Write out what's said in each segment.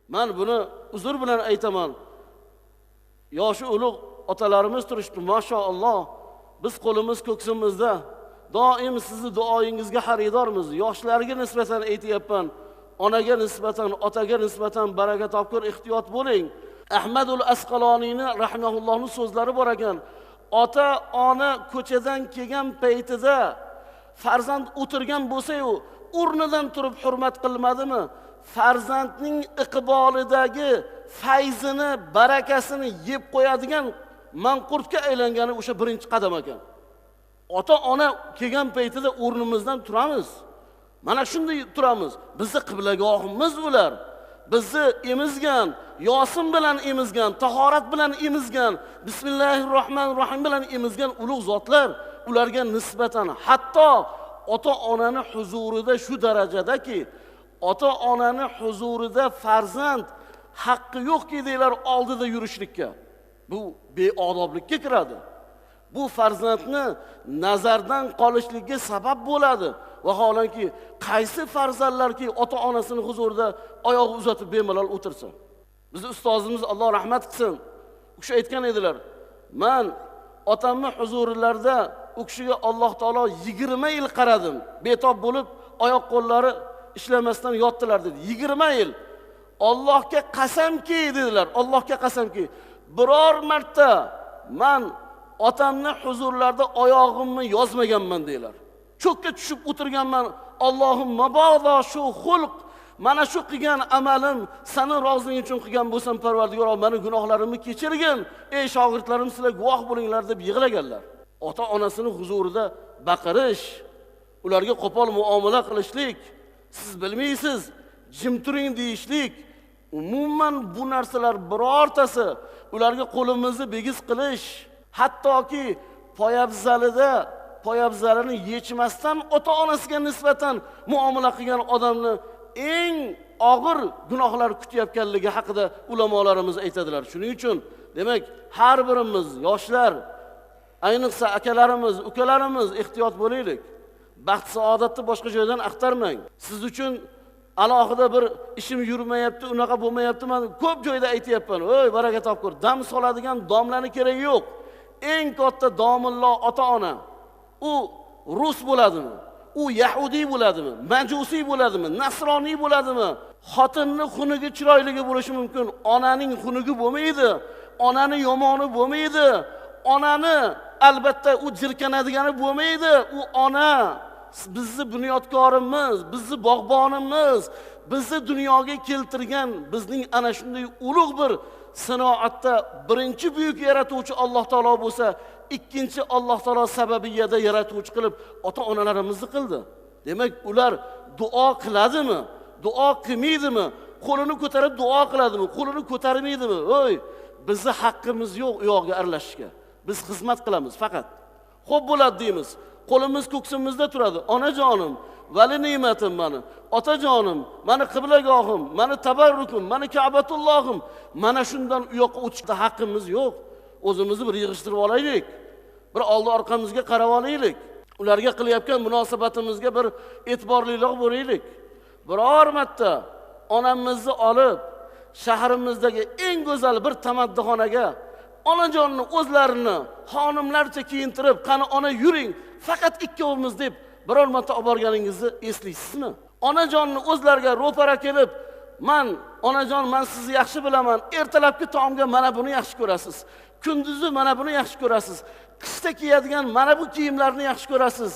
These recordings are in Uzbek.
Men buni uzr bilan aytaman. Yoshi ulug' otalarimiz turishdi, maşalloh. Biz qo'limiz ko'ksimizda doim sizni duoyingizga xaridormiz. Yoshlarga nisbatan aytayapman. Onaga nisbatan, otaga nisbatan baraka topkur, ehtiyot bo'ling. Ahmadul Asqaloniyni rahimahullohning so'zlari bor ekan. Ota ona ko'chadan kelgan paytida farzand o'tirgan bo'lsa-yu, o'rnidan turib hurmat qilmadimi? Farzandning iqbolidagi fayzini, barakasini yeb qo'yadigan manqurtga aylangani o'sha birinchi qadam ekan. Ota ona kelgan paytida o'rnimizdan turamiz. Mana shunday turamiz. Bizni qiblagohimiz ular. Bizni emizgan, Yosin bilan emizgan, tahorat bilan emizgan, Bismillahirrohmanirrohim bilan emizgan ulug' zotlar, ularga nisbatan hatto ota-onani huzurida shu darajadaki, ota-onani huzurida farzand haqqi yo'qki deylar oldida yurishlikka. Bu beodoblikka kiradi. Bu farzandni nazardan qolishligiga sabab bo'ladi. Vaholanki qaysi farzandlarki ota-onasini huzurida oyoq uzatib bemalol o'tirsa. Bizning ustozimiz Alloh rahmat qilsin, u kishi aytgan edilar: "Men otamni huzurlarida u kishiga Alloh taolo 20 yil qaradim. Betob bo'lib, oyoq qo'llari ishlamasdan yotdilar" dedi. 20 yil. Allohga qasamki dedilar, Allohga qasamki, biror marta men otamni huzurlarida oyog'imni yozmaganman deylar. Cho'kka tushib o'tirganman. Allohim mabodo shu xulq, mana shu qilgan amalim sening roziliging uchun qilgan bo'lsam, Parvardigor, meni gunohlarimni kechirgin. Ey shogirdlarim, sizlar guvoh bo'linglar deb yig'laganlar. Ota-onasini huzurida baqirish, ularga qo'pol muomala qilishlik, siz bilmaysiz, jim turing deyishlik, umuman bu narsalar birortasi ularga qo'limizni begiz qilish, hattoki poyabzalini yechmasdan ota-onasiga nisbatan muomala qilgan odamni eng og'ir gunohlar kutayotganligi haqida ulamolarimiz aytadilar. Shuning uchun demak, har birimiz yoshlar, ayniqsa akalarimiz, ukalarimiz ehtiyot bo'laylik. Baxt saodatni boshqa joydan axtarmang. Siz uchun alohida bir ishim yurmayapti, unaqa bo'lmayapti, men ko'p joyda aytayapman. Oy, baraka topkur, dam soladigan domlani keragi yo'q. Eng katta domillo ota-ona. U rus bo'ladimi? U yahudiy bo'ladimi? Majusiy bo'ladimi? Nasroniy bo'ladimi? Xotinning xunigi chiroyligi bo'lishi mumkin. Onaning xunigi bo'lmaydi. Onani yomoni bo'lmaydi. Onani albatta u jirkanadigani bo'lmaydi. U ona bizni bunyodkorimiz, bizni bog'bonimiz, bizni dunyoga keltirgan, bizning ana shunday ulug' bir sanoatda birinchi buyuk yaratuvchi Alloh taolo bo'lsa, ikkinchi Alloh taolo sababiyada yaratuvchi qilib ota-onalarimizni qildi. Demak, ular duo qiladimi? Duo qilmaydimi? Qo'lini ko'tarib duo qiladimi? Qo'lini ko'tarmaydimi? Oy, bizni haqqimiz yo'q u yoqqa aralashishga. Biz xizmat qilamiz faqat. Xo'p bo'ladi deymiz. Qo'limiz ko'ksimizda turadi. Onajonim, vali ne'matim meni, otajonim, meni qiblagohim, meni tabarrukim, meni Ka'batullohim. Mana shundan u yoqqa o'tishda haqqimiz yo'q. O'zimizni bir yig'ishtirib olaylik. Bir oldi orqamizga qarab olaylik. Ularga qilayotgan munosabatimizga bir e'tiborliroq bo'laylik. Biror marta onamizni olib shahrimizdagi eng go'zal bir tamaddixonaga onajonni o'zlarini xonimlarcha kiyintirib, qani ona yuring, faqat ikkovimiz deb biror marta olib borganingizni eslaysizmi? Onajonni o'zlariga ro'para kelib, "Men onajon, men sizni yaxshi bilaman. Ertalabki taomga mana buni yaxshi ko'rasiz. Kunduzi mana buni yaxshi ko'rasiz. Qishda kiyadigan mana bu kiyimlarni yaxshi ko'rasiz.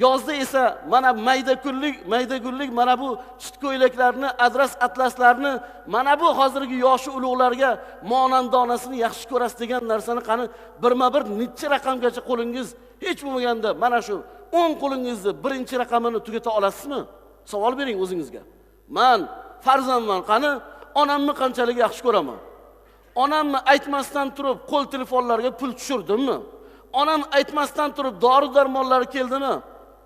Yozda esa mana mayda gullik mana bu chit ko'ylaklarni, adras atlaslarni, mana bu hozirgi yoshi ulug'larga monandonasini yaxshi ko'rasiz" degan narsani qani birma-bir necha raqamgacha qo'lingiz hech bo'lmaganda mana shu 10 qo'lingizni birinchi raqamini tugata olasizmi? Savol bering o'zingizga. Men farzandman, qani onamni qanchalik yaxshi ko'raman? Onamni aytmasdan turib qo'l telefonlarga pul tushirdimmi? Onam aytmasdan turib dori-darmonlar keldimi?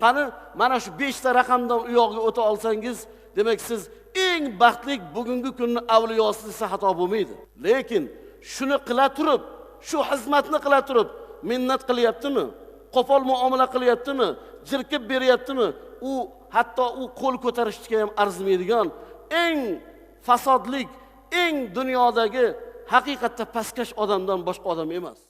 Qani mana shu 5 ta raqamdan u yoqqa o'ta olsangiz, demak siz eng baxtli bugungi kunning avliyosi desa xato bo'lmaydi. Lekin shuni qila turib, shu xizmatni qila turib, minnat qilyaptimi? Qo'pol muomala qilyaptimi? Jirkib beryaptimi? U hatto u qo'l ko'tarishga ham arzimaydigan eng fasodlik, eng dunyodagi haqiqatda pastkash odamdan boshqa odam emas.